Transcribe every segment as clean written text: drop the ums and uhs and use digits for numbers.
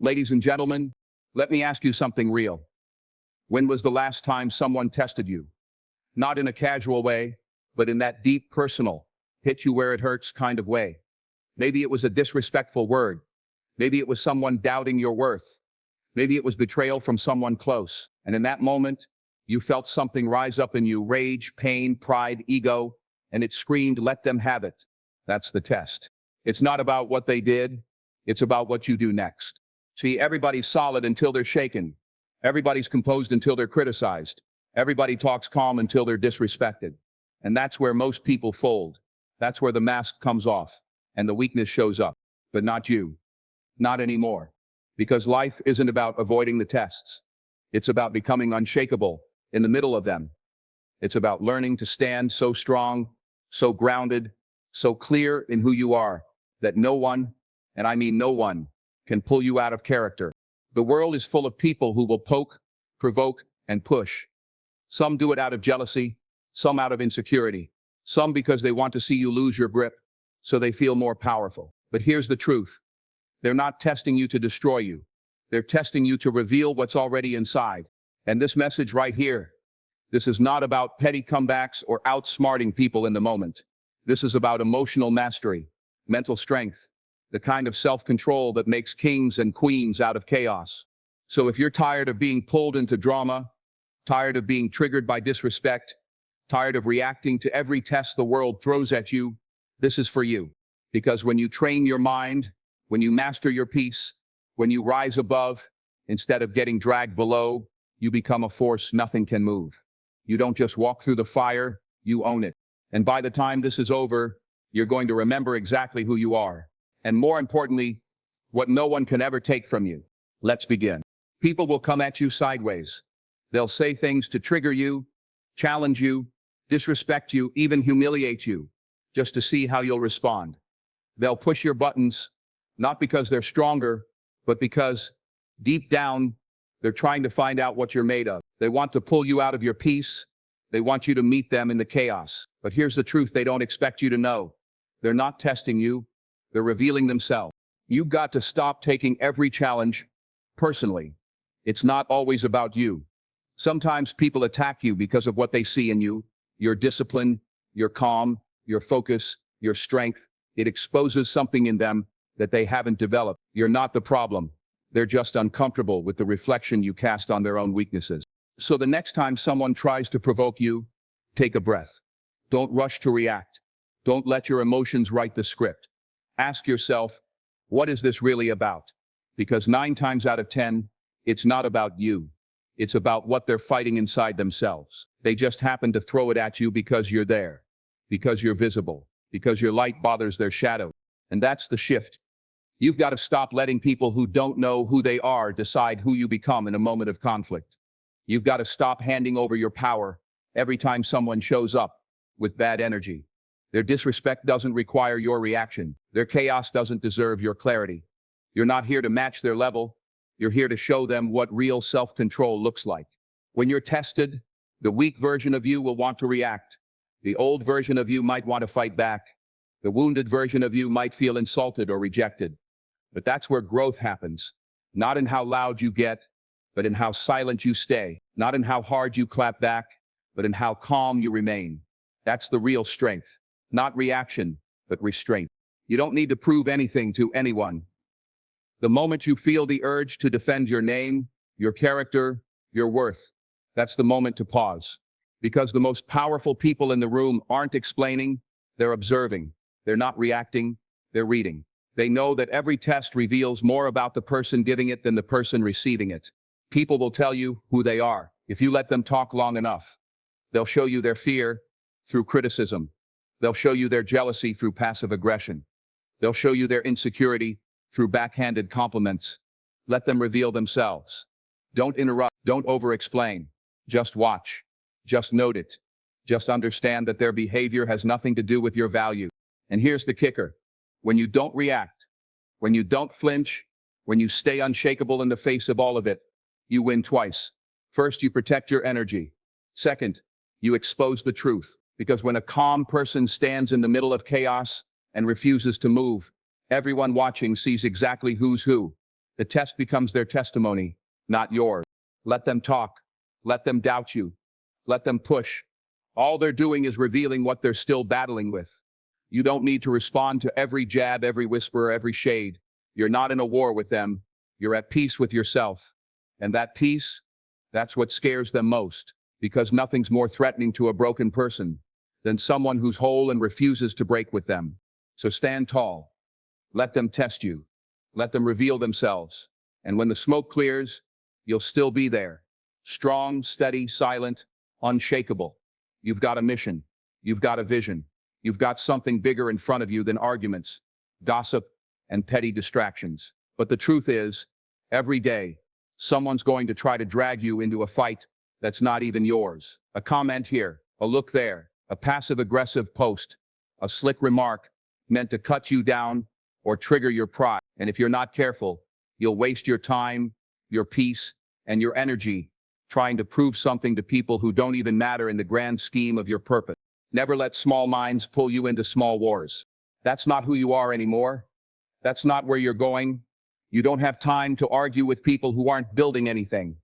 Ladies and gentlemen, let me ask you something real. When was the last time someone tested you? Not in a casual way, but in that deep, personal, hit you where it hurts kind of way. Maybe it was a disrespectful word. Maybe it was someone doubting your worth. Maybe it was betrayal from someone close. And in that moment, you felt something rise up in you, rage, pain, pride, ego, and it screamed, let them have it. That's the test. It's not about what they did. It's about what you do next. See, everybody's solid until they're shaken. Everybody's composed until they're criticized. Everybody talks calm until they're disrespected. And that's where most people fold. That's where the mask comes off and the weakness shows up. But not you. Not anymore. Because life isn't about avoiding the tests. It's about becoming unshakable in the middle of them. It's about learning to stand so strong, so grounded, so clear in who you are, that no one, and I mean no one, can pull you out of character. The world is full of people who will poke, provoke, and push. Some do it out of jealousy, some out of insecurity, some because they want to see you lose your grip, so they feel more powerful. But here's the truth. They're not testing you to destroy you. They're testing you to reveal what's already inside. And this message right here, this is not about petty comebacks or outsmarting people in the moment. This is about emotional mastery, mental strength, the kind of self-control that makes kings and queens out of chaos. So if you're tired of being pulled into drama, tired of being triggered by disrespect, tired of reacting to every test the world throws at you, this is for you. Because when you train your mind, when you master your peace, when you rise above, instead of getting dragged below, you become a force nothing can move. You don't just walk through the fire, you own it. And by the time this is over, you're going to remember exactly who you are. And more importantly, what no one can ever take from you. Let's begin. People will come at you sideways. They'll say things to trigger you, challenge you, disrespect you, even humiliate you, just to see how you'll respond. They'll push your buttons, not because they're stronger, but because, deep down, they're trying to find out what you're made of. They want to pull you out of your peace. They want you to meet them in the chaos. But here's the truth they don't expect you to know. They're not testing you. They're revealing themselves. You've got to stop taking every challenge personally. It's not always about you. Sometimes people attack you because of what they see in you, your discipline, your calm, your focus, your strength. It exposes something in them that they haven't developed. You're not the problem. They're just uncomfortable with the reflection you cast on their own weaknesses. So the next time someone tries to provoke you, take a breath. Don't rush to react. Don't let your emotions write the script. Ask yourself, what is this really about? Because 9 times out of 10, it's not about you. It's about what they're fighting inside themselves. They just happen to throw it at you because you're there, because you're visible, because your light bothers their shadow. And that's the shift. You've got to stop letting people who don't know who they are decide who you become in a moment of conflict. You've got to stop handing over your power every time someone shows up with bad energy. Their disrespect doesn't require your reaction. Their chaos doesn't deserve your clarity. You're not here to match their level. You're here to show them what real self-control looks like. When you're tested, the weak version of you will want to react. The old version of you might want to fight back. The wounded version of you might feel insulted or rejected. But that's where growth happens. Not in how loud you get, but in how silent you stay. Not in how hard you clap back, but in how calm you remain. That's the real strength. Not reaction, but restraint. You don't need to prove anything to anyone. The moment you feel the urge to defend your name, your character, your worth, that's the moment to pause. Because the most powerful people in the room aren't explaining, they're observing. They're not reacting, they're reading. They know that every test reveals more about the person giving it than the person receiving it. People will tell you who they are if you let them talk long enough. They'll show you their fear through criticism. They'll show you their jealousy through passive aggression. They'll show you their insecurity through backhanded compliments. Let them reveal themselves. Don't interrupt. Don't over-explain. Just watch. Just note it. Just understand that their behavior has nothing to do with your value. And here's the kicker. When you don't react, when you don't flinch, when you stay unshakable in the face of all of it, you win twice. First, you protect your energy. Second, you expose the truth. Because when a calm person stands in the middle of chaos and refuses to move, everyone watching sees exactly who's who. The test becomes their testimony, not yours. Let them talk. Let them doubt you. Let them push. All they're doing is revealing what they're still battling with. You don't need to respond to every jab, every whisper, every shade. You're not in a war with them. You're at peace with yourself. And that peace, that's what scares them most, because nothing's more threatening to a broken person than someone who's whole and refuses to break with them. So stand tall. Let them test you. Let them reveal themselves. And when the smoke clears, you'll still be there. Strong, steady, silent, unshakable. You've got a mission. You've got a vision. You've got something bigger in front of you than arguments, gossip, and petty distractions. But the truth is, every day, someone's going to try to drag you into a fight that's not even yours. A comment here, a look there, a passive-aggressive post, a slick remark meant to cut you down or trigger your pride. And if you're not careful, you'll waste your time, your peace, and your energy trying to prove something to people who don't even matter in the grand scheme of your purpose. Never let small minds pull you into small wars. That's not who you are anymore. That's not where you're going. You don't have time to argue with people who aren't building anything.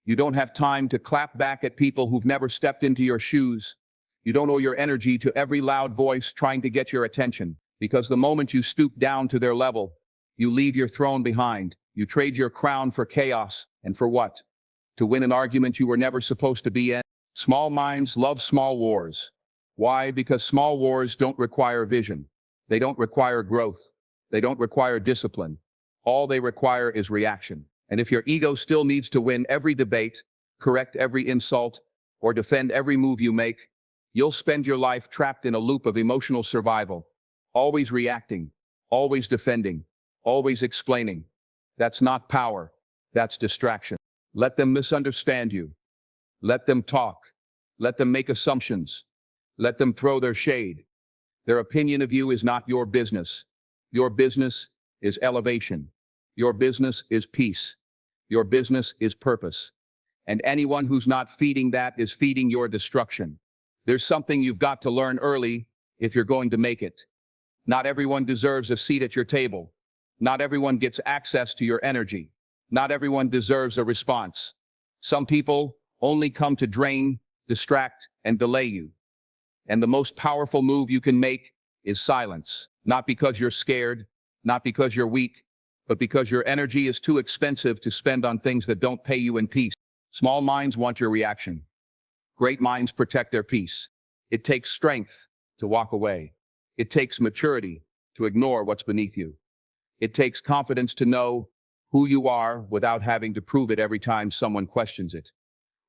You don't have time to clap back at people who've never stepped into your shoes. You don't owe your energy to every loud voice trying to get your attention, because the moment you stoop down to their level, you leave your throne behind. You trade your crown for chaos. And for what? To win an argument you were never supposed to be in. Small minds love small wars. Why? Because small wars don't require vision. They don't require growth. They don't require discipline. All they require is reaction. And if your ego still needs to win every debate, correct every insult, or defend every move you make, you'll spend your life trapped in a loop of emotional survival, always reacting, always defending, always explaining. That's not power. That's distraction. Let them misunderstand you. Let them talk. Let them make assumptions. Let them throw their shade. Their opinion of you is not your business. Your business is elevation. Your business is peace. Your business is purpose. And anyone who's not feeding that is feeding your destruction. There's something you've got to learn early if you're going to make it. Not everyone deserves a seat at your table. Not everyone gets access to your energy. Not everyone deserves a response. Some people only come to drain, distract, and delay you. And the most powerful move you can make is silence. Not because you're scared, not because you're weak, but because your energy is too expensive to spend on things that don't pay you in peace. Small minds want your reaction. Great minds protect their peace. It takes strength to walk away. It takes maturity to ignore what's beneath you. It takes confidence to know who you are without having to prove it every time someone questions it.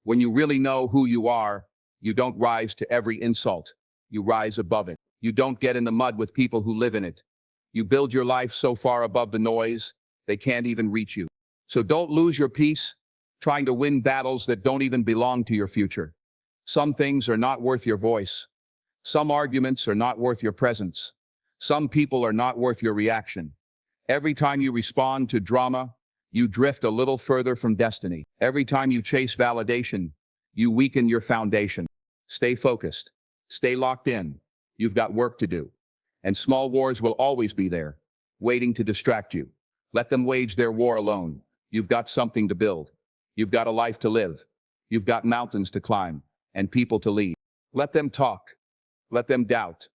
When you really know who you are, you don't rise to every insult. You rise above it. You don't get in the mud with people who live in it. You build your life so far above the noise, they can't even reach you. So don't lose your peace trying to win battles that don't even belong to your future. Some things are not worth your voice. Some arguments are not worth your presence. Some people are not worth your reaction. Every time you respond to drama, you drift a little further from destiny. Every time you chase validation, you weaken your foundation. Stay focused. Stay locked in. You've got work to do. And small wars will always be there, waiting to distract you. Let them wage their war alone. You've got something to build. You've got a life to live. You've got mountains to climb and people to lead. Let them talk. Let them doubt.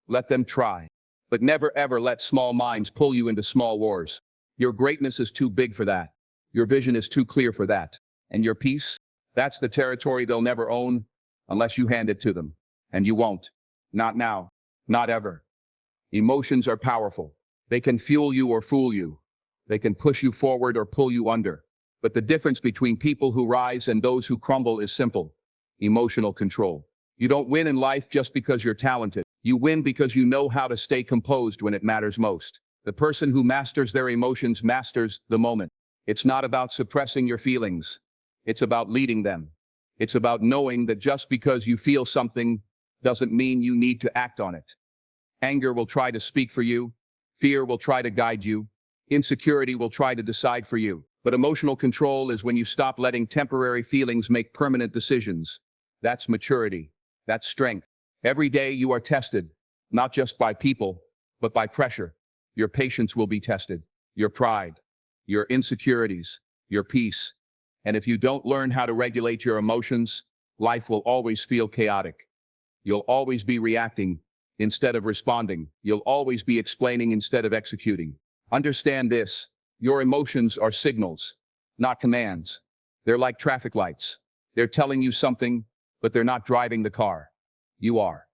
Let them try. But never ever let small minds pull you into small wars. Your greatness is too big for that. Your vision is too clear for that. And your peace, that's the territory they'll never own unless you hand it to them. And you won't. Not now. Not ever. Emotions are powerful. They can fuel you or fool you. They can push you forward or pull you under. But the difference between people who rise and those who crumble is simple. Emotional control. You don't win in life just because you're talented. You win because you know how to stay composed when it matters most. The person who masters their emotions masters the moment. It's not about suppressing your feelings. It's about leading them. It's about knowing that just because you feel something doesn't mean you need to act on it. Anger will try to speak for you. Fear will try to guide you. Insecurity will try to decide for you. But emotional control is when you stop letting temporary feelings make permanent decisions. That's maturity. That's strength. Every day you are tested, not just by people, but by pressure. Your patience will be tested. Your pride. your insecurities, your peace. And if you don't learn how to regulate your emotions, life will always feel chaotic. You'll always be reacting instead of responding. You'll always be explaining instead of executing. Understand this. Your emotions are signals, not commands. They're like traffic lights. They're telling you something, but they're not driving the car. You are.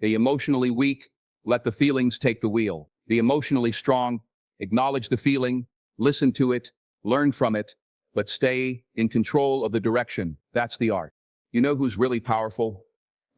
The emotionally weak, let the feelings take the wheel. The emotionally strong, acknowledge the feeling, listen to it, learn from it, but stay in control of the direction. That's the art. You know who's really powerful?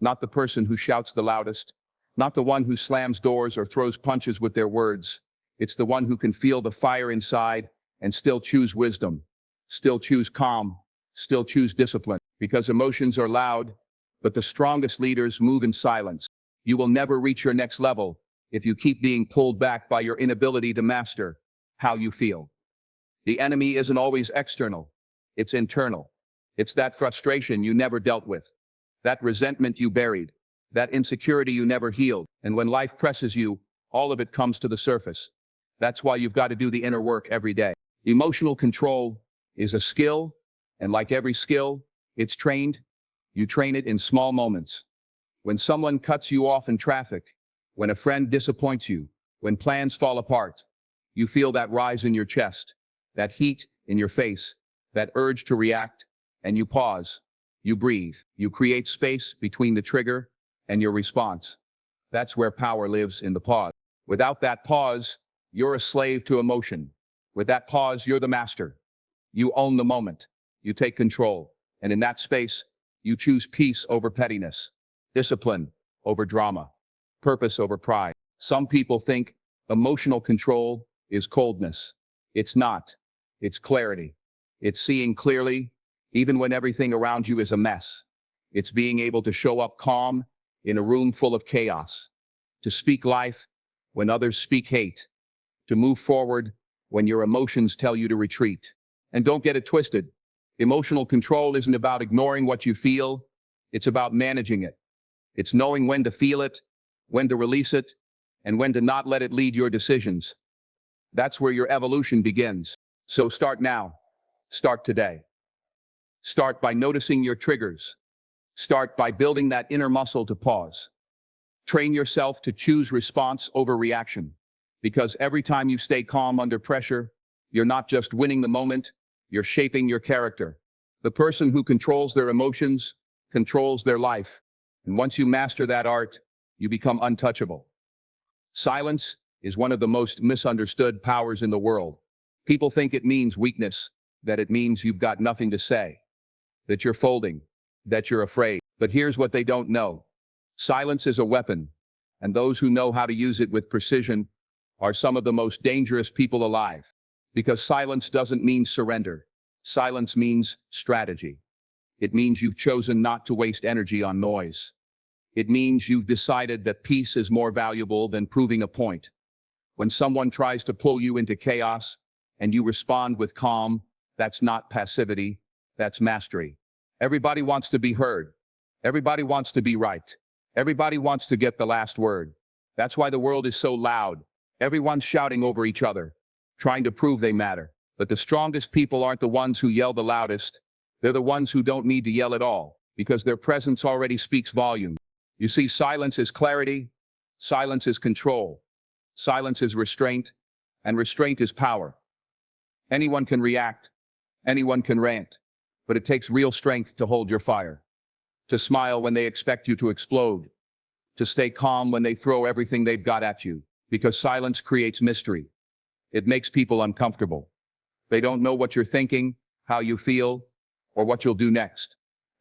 Not the person who shouts the loudest, not the one who slams doors or throws punches with their words. It's the one who can feel the fire inside and still choose wisdom, still choose calm, still choose discipline. Because emotions are loud, but the strongest leaders move in silence. You will never reach your next level if you keep being pulled back by your inability to master how you feel. The enemy isn't always external, it's internal. It's that frustration you never dealt with, that resentment you buried, that insecurity you never healed. And when life presses you, all of it comes to the surface. That's why you've got to do the inner work every day. Emotional control is a skill, and like every skill, it's trained. You train it in small moments. When someone cuts you off in traffic, when a friend disappoints you, when plans fall apart, you feel that rise in your chest, that heat in your face, that urge to react, and you pause, you breathe, you create space between the trigger and your response. That's where power lives, in the pause. Without that pause, you're a slave to emotion. With that pause, you're the master. You own the moment. You take control. And in that space, you choose peace over pettiness, discipline over drama, purpose over pride. Some people think emotional control is coldness. It's not. It's clarity. It's seeing clearly, even when everything around you is a mess. It's being able to show up calm in a room full of chaos, to speak life when others speak hate, to move forward when your emotions tell you to retreat. And don't get it twisted. Emotional control isn't about ignoring what you feel. It's about managing it. It's knowing when to feel it, when to release it, and when to not let it lead your decisions. That's where your evolution begins. So start now. Start today. Start by noticing your triggers. Start by building that inner muscle to pause. Train yourself to choose response over reaction. Because every time you stay calm under pressure, you're not just winning the moment, you're shaping your character. The person who controls their emotions controls their life. And once you master that art, you become untouchable. Silence is one of the most misunderstood powers in the world. People think it means weakness, that it means you've got nothing to say, that you're folding, that you're afraid. But here's what they don't know. Silence is a weapon, and those who know how to use it with precision are some of the most dangerous people alive. Because silence doesn't mean surrender. Silence means strategy. It means you've chosen not to waste energy on noise. It means you've decided that peace is more valuable than proving a point. When someone tries to pull you into chaos and you respond with calm, that's not passivity, that's mastery. Everybody wants to be heard. Everybody wants to be right. Everybody wants to get the last word. That's why the world is so loud. Everyone's shouting over each other, trying to prove they matter. But the strongest people aren't the ones who yell the loudest. They're the ones who don't need to yell at all, because their presence already speaks volumes. You see, silence is clarity, silence is control, silence is restraint, and restraint is power. Anyone can react, anyone can rant, but it takes real strength to hold your fire, to smile when they expect you to explode, to stay calm when they throw everything they've got at you, because silence creates mystery. It makes people uncomfortable. They don't know what you're thinking, how you feel, or what you'll do next.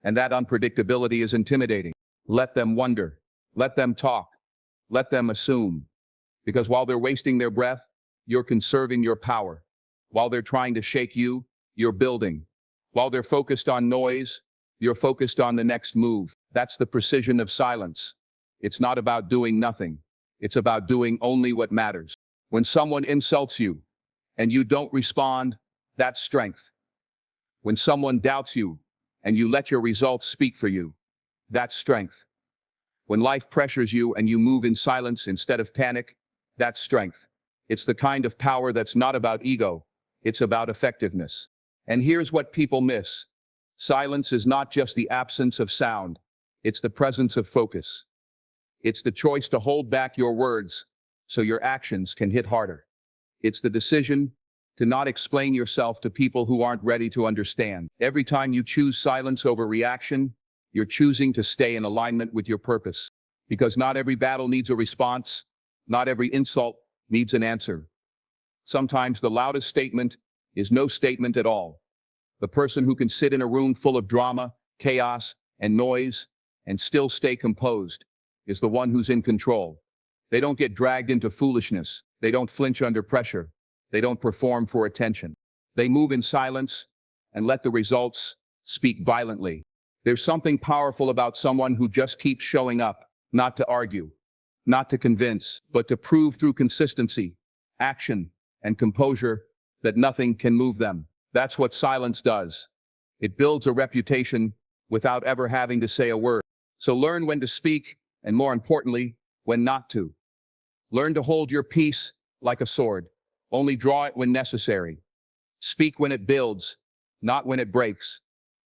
And that unpredictability is intimidating. Let them wonder. Let them talk. Let them assume. Because while they're wasting their breath, you're conserving your power. While they're trying to shake you, you're building. While they're focused on noise, you're focused on the next move. That's the precision of silence. It's not about doing nothing. It's about doing only what matters. When someone insults you and you don't respond, that's strength. When someone doubts you and you let your results speak for you, that's strength. When life pressures you and you move in silence instead of panic, that's strength. It's the kind of power that's not about ego. It's about effectiveness. And here's what people miss. Silence is not just the absence of sound. It's the presence of focus. It's the choice to hold back your words so your actions can hit harder. It's the decision to not explain yourself to people who aren't ready to understand. Every time you choose silence over reaction, you're choosing to stay in alignment with your purpose. Because not every battle needs a response, not every insult needs an answer. Sometimes the loudest statement is no statement at all. The person who can sit in a room full of drama, chaos, and noise and still stay composed is the one who's in control. They don't get dragged into foolishness. They don't flinch under pressure. They don't perform for attention. They move in silence and let the results speak violently. There's something powerful about someone who just keeps showing up, not to argue, not to convince, but to prove through consistency, action, and composure that nothing can move them. That's what silence does. It builds a reputation without ever having to say a word. So learn when to speak, and more importantly, when not to. Learn to hold your peace like a sword. Only draw it when necessary. Speak when it builds, not when it breaks.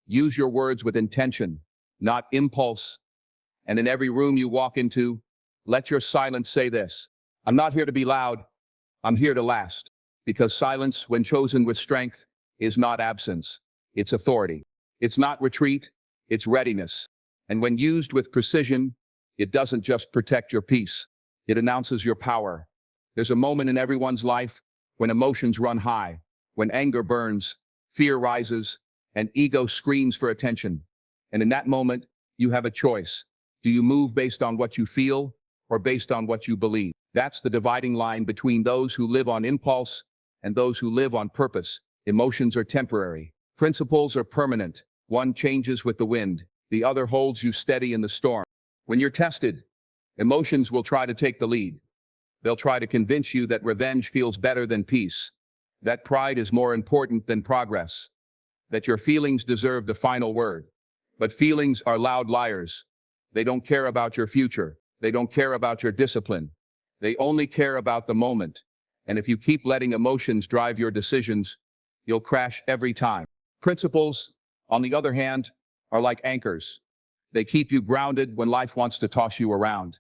Use your words with intention, not impulse. And in every room you walk into, let your silence say this: I'm not here to be loud, I'm here to last. Because silence, when chosen with strength, is not absence, it's authority. It's not retreat, it's readiness. And when used with precision, it doesn't just protect your peace, it announces your power. There's a moment in everyone's life when emotions run high, when anger burns, fear rises, and ego screams for attention. And in that moment, you have a choice. Do you move based on what you feel or based on what you believe? That's the dividing line between those who live on impulse and those who live on purpose. Emotions are temporary. Principles are permanent. One changes with the wind. The other holds you steady in the storm. When you're tested, emotions will try to take the lead. They'll try to convince you that revenge feels better than peace, that pride is more important than progress, that your feelings deserve the final word. But feelings are loud liars. They don't care about your future. They don't care about your discipline. They only care about the moment. And if you keep letting emotions drive your decisions, you'll crash every time. Principles, on the other hand, are like anchors. They keep you grounded when life wants to toss you around.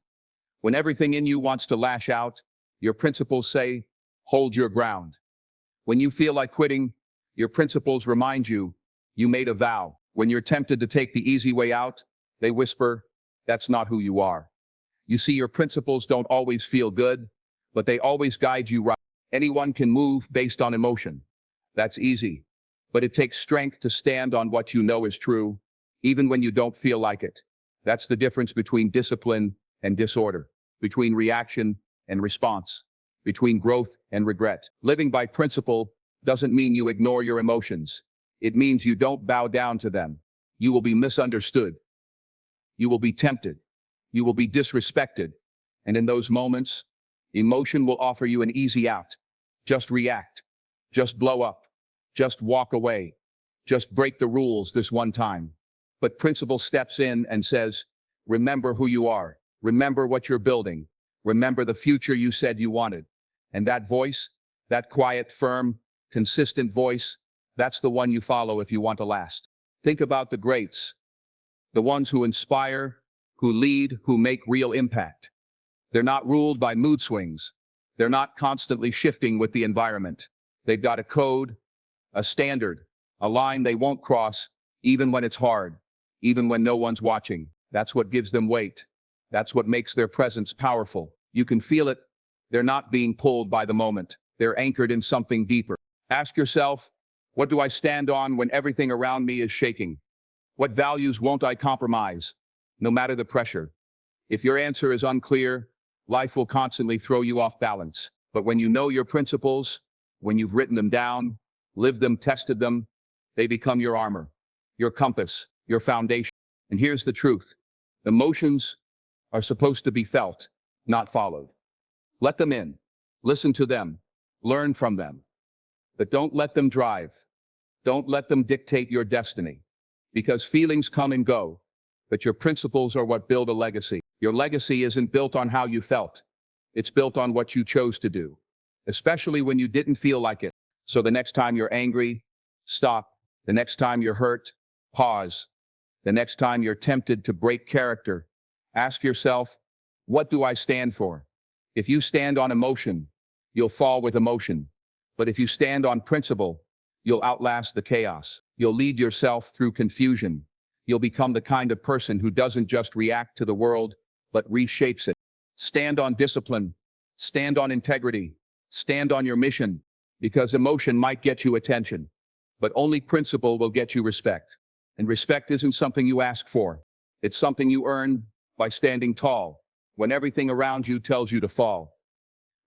When everything in you wants to lash out, your principles say, hold your ground. When you feel like quitting, your principles remind you, you made a vow. When you're tempted to take the easy way out, they whisper, that's not who you are. You see, your principles don't always feel good, but they always guide you right. Anyone can move based on emotion. That's easy. But it takes strength to stand on what you know is true, even when you don't feel like it. That's the difference between discipline and disorder, between reaction and response, between growth and regret. Living by principle doesn't mean you ignore your emotions. It means you don't bow down to them. You will be misunderstood. You will be tempted. You will be disrespected. And in those moments, emotion will offer you an easy out. Just react. Just blow up. Just walk away. Just break the rules this one time. But principle steps in and says, remember who you are. Remember what you're building. Remember the future you said you wanted. And that voice, that quiet, firm, consistent voice, that's the one you follow if you want to last. Think about the greats, the ones who inspire, who lead, who make real impact. They're not ruled by mood swings. They're not constantly shifting with the environment. They've got a code, a standard, a line they won't cross, even when it's hard, even when no one's watching. That's what gives them weight. That's what makes their presence powerful. You can feel it. They're not being pulled by the moment. They're anchored in something deeper. Ask yourself, what do I stand on when everything around me is shaking? What values won't I compromise, no matter the pressure? If your answer is unclear, life will constantly throw you off balance. But when you know your principles, when you've written them down, lived them, tested them, they become your armor, your compass, your foundation. And here's the truth. Emotions are supposed to be felt, not followed. Let them in. Listen to them. Learn from them. But don't let them drive. Don't let them dictate your destiny. Because feelings come and go, but your principles are what build a legacy. Your legacy isn't built on how you felt. It's built on what you chose to do, especially when you didn't feel like it. So the next time you're angry, stop. The next time you're hurt, pause. The next time you're tempted to break character, ask yourself, what do I stand for? If you stand on emotion, you'll fall with emotion. But if you stand on principle, you'll outlast the chaos. You'll lead yourself through confusion. You'll become the kind of person who doesn't just react to the world, but reshapes it. Stand on discipline. Stand on integrity. Stand on your mission, because emotion might get you attention, but only principle will get you respect. And respect isn't something you ask for. It's something you earn by standing tall when everything around you tells you to fall.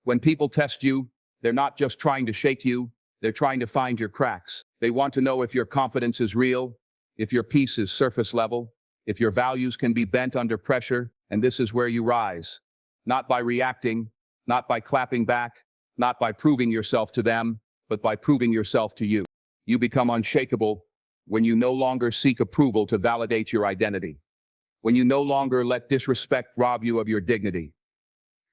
When people test you, they're not just trying to shake you, they're trying to find your cracks. They want to know if your confidence is real, if your peace is surface level, if your values can be bent under pressure, and this is where you rise. Not by reacting, not by clapping back, not by proving yourself to them, but by proving yourself to you. You become unshakable when you no longer seek approval to validate your identity. When you no longer let disrespect rob you of your dignity.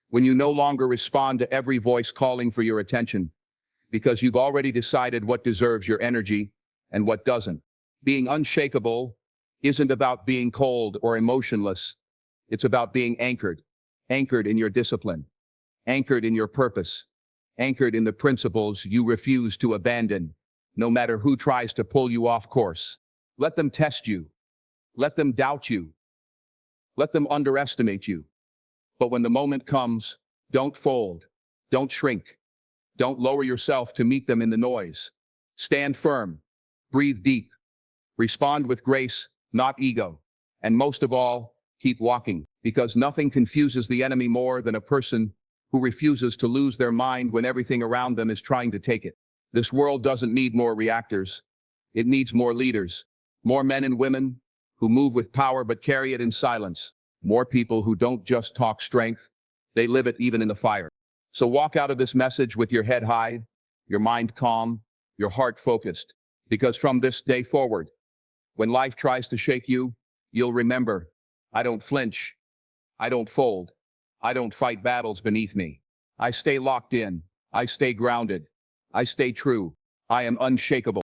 When you no longer respond to every voice calling for your attention, because you've already decided what deserves your energy and what doesn't. Being unshakable isn't about being cold or emotionless. It's about being anchored. Anchored in your discipline. Anchored in your purpose. Anchored in the principles you refuse to abandon, no matter who tries to pull you off course. Let them test you. Let them doubt you. Let them underestimate you. But when the moment comes, don't fold. Don't shrink. Don't lower yourself to meet them in the noise. Stand firm. Breathe deep. Respond with grace, not ego. And most of all, keep walking, because nothing confuses the enemy more than a person who refuses to lose their mind when everything around them is trying to take it. This world doesn't need more reactors. It needs more leaders, more men and women who move with power but carry it in silence, more people who don't just talk strength, they live it even in the fire. So walk out of this message with your head high, your mind calm, your heart focused, because from this day forward, when life tries to shake you, you'll remember, I don't flinch, I don't fold, I don't fight battles beneath me. I stay locked in, I stay grounded, I stay true, I am unshakable.